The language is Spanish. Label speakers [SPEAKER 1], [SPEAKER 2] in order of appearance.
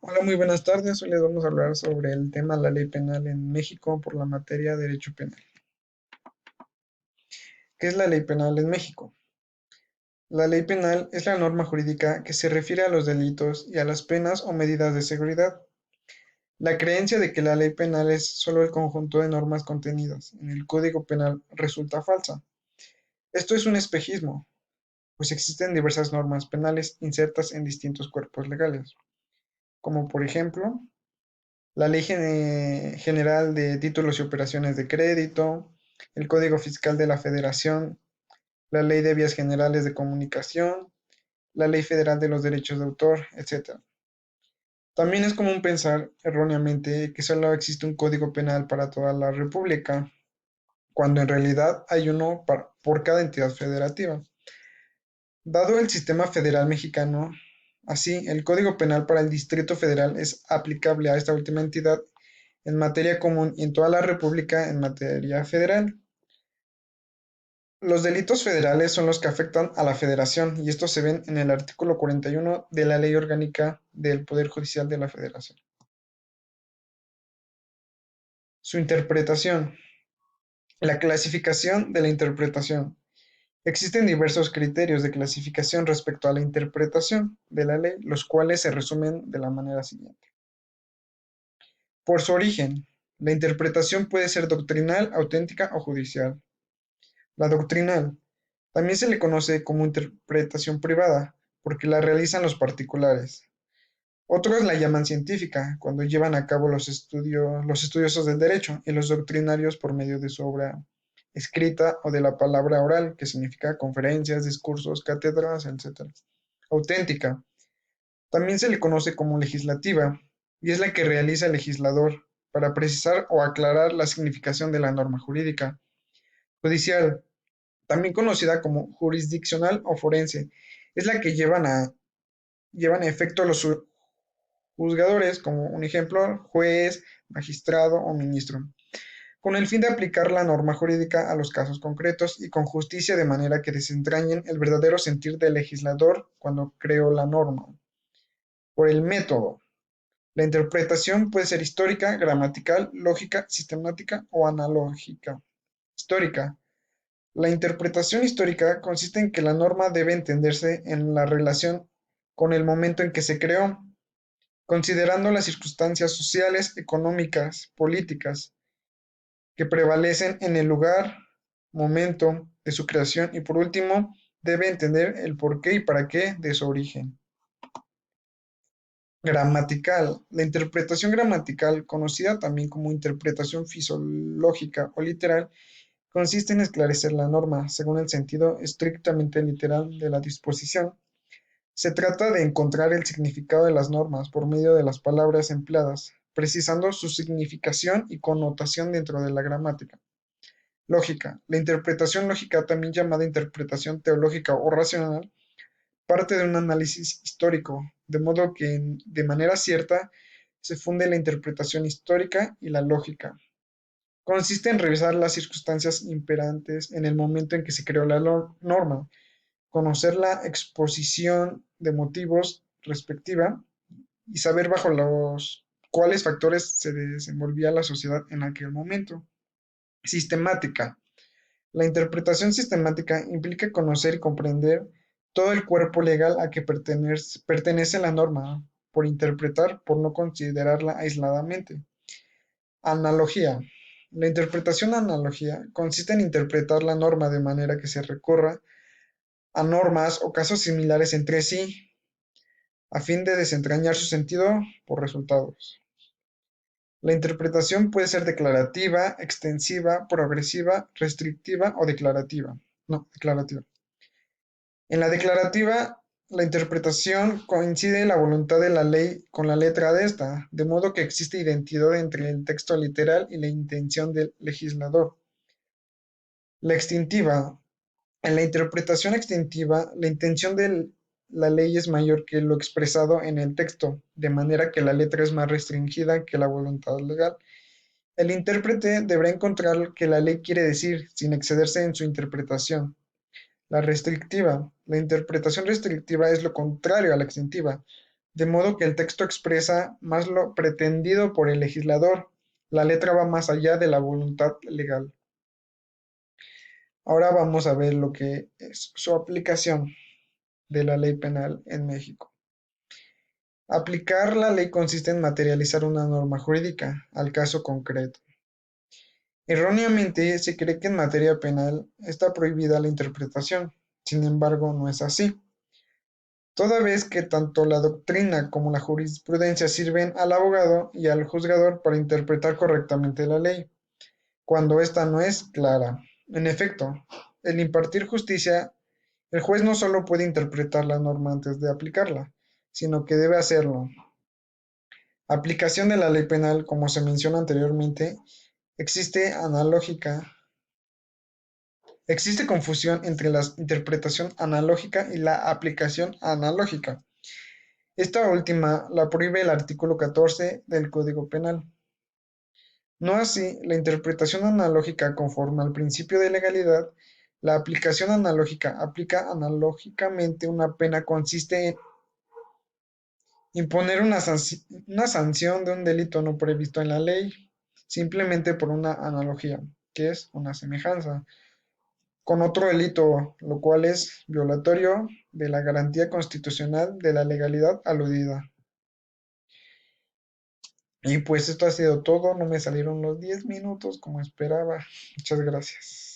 [SPEAKER 1] Hola, muy buenas tardes. Hoy les vamos a hablar sobre el tema la ley penal en México por la materia Derecho Penal. ¿Qué es la ley penal en México? La ley penal es la norma jurídica que se refiere a los delitos y a las penas o medidas de seguridad. La creencia de que la ley penal es solo el conjunto de normas contenidas en el Código Penal resulta falsa. Esto es un espejismo, pues existen diversas normas penales insertas en distintos cuerpos legales, como por ejemplo la Ley General de Títulos y Operaciones de Crédito, el Código Fiscal de la Federación, la Ley de Vías Generales de Comunicación, la Ley Federal de los Derechos de Autor, etc. También es común pensar erróneamente que solo existe un código penal para toda la República, cuando en realidad hay uno por cada entidad federativa. Dado el sistema federal mexicano, así, el Código Penal para el Distrito Federal es aplicable a esta última entidad en materia común y en toda la República en materia federal. Los delitos federales son los que afectan a la Federación y estos se ven en el artículo 41 de la Ley Orgánica del Poder Judicial de la Federación. Su interpretación. La clasificación de la interpretación. Existen diversos criterios de clasificación respecto a la interpretación de la ley, los cuales se resumen de la manera siguiente. Por su origen, la interpretación puede ser doctrinal, auténtica o judicial. La doctrinal también se le conoce como interpretación privada, porque la realizan los particulares. Otros la llaman científica, cuando llevan a cabo los estudiosos del derecho, y los doctrinarios por medio de su obra escrita o de la palabra oral, que significa conferencias, discursos, cátedras, etc. Auténtica. También se le conoce como legislativa, y es la que realiza el legislador para precisar o aclarar la significación de la norma jurídica. Judicial, también conocida como jurisdiccional o forense, es la que llevan a efecto los juzgadores, como un ejemplo, juez, magistrado o ministro, con el fin de aplicar la norma jurídica a los casos concretos y con justicia de manera que desentrañen el verdadero sentir del legislador cuando creó la norma. Por el método. La interpretación puede ser histórica, gramatical, lógica, sistemática o analógica. Histórica. La interpretación histórica consiste en que la norma debe entenderse en la relación con el momento en que se creó, considerando las circunstancias sociales, económicas, políticas, que prevalecen en el lugar, momento de su creación y por último, debe entender el porqué y para qué de su origen. Gramatical. La interpretación gramatical, conocida también como interpretación fisiológica o literal, consiste en esclarecer la norma según el sentido estrictamente literal de la disposición. Se trata de encontrar el significado de las normas por medio de las palabras empleadas, precisando su significación y connotación dentro de la gramática. Lógica. La interpretación lógica, también llamada interpretación teológica o racional, parte de un análisis histórico, de modo que de manera cierta se funde la interpretación histórica y la lógica. Consiste en revisar las circunstancias imperantes en el momento en que se creó la norma, conocer la exposición de motivos respectiva y saber bajo los cuáles factores se desenvolvía la sociedad en aquel momento. Sistemática. La interpretación sistemática implica conocer y comprender todo el cuerpo legal a que pertenece la norma, por interpretar, por no considerarla aisladamente. Analogía. La interpretación analogía consiste en interpretar la norma de manera que se recurra a normas o casos similares entre sí, a fin de desentrañar su sentido por resultados. La interpretación puede ser declarativa, extensiva, progresiva, restrictiva o declarativa. No, declarativa. En la declarativa, la interpretación coincide la voluntad de la ley con la letra de esta, de modo que existe identidad entre el texto literal y la intención del legislador. La extintiva. En la interpretación extintiva, la intención de la ley es mayor que lo expresado en el texto, de manera que la letra es más restringida que la voluntad legal. El intérprete deberá encontrar que la ley quiere decir, sin excederse en su interpretación. La restrictiva. La interpretación restrictiva es lo contrario a la extintiva. de modo que el texto expresa más lo pretendido por el legislador. La letra va más allá de la voluntad legal. Ahora vamos a ver lo que es su aplicación de la ley penal en México. Aplicar la ley consiste en materializar una norma jurídica al caso concreto. Erróneamente se cree que en materia penal está prohibida la interpretación. Sin embargo, no es así, toda vez que tanto la doctrina como la jurisprudencia sirven al abogado y al juzgador para interpretar correctamente la ley, cuando ésta no es clara. En efecto, el impartir justicia, el juez no solo puede interpretar la norma antes de aplicarla, sino que debe hacerlo. Aplicación de la ley penal, como se menciona anteriormente, existe analógica. Existe confusión entre la interpretación analógica y la aplicación analógica. Esta última la prohíbe el artículo 14 del Código Penal. No así, la interpretación analógica conforme al principio de legalidad. La aplicación analógica aplica analógicamente una pena consiste en imponer una sanción de un delito no previsto en la ley, simplemente por una analogía, que es una semejanza, con otro delito, lo cual es violatorio de la garantía constitucional de la legalidad aludida. Y pues esto ha sido todo, no me salieron los 10 minutos como esperaba. Muchas gracias.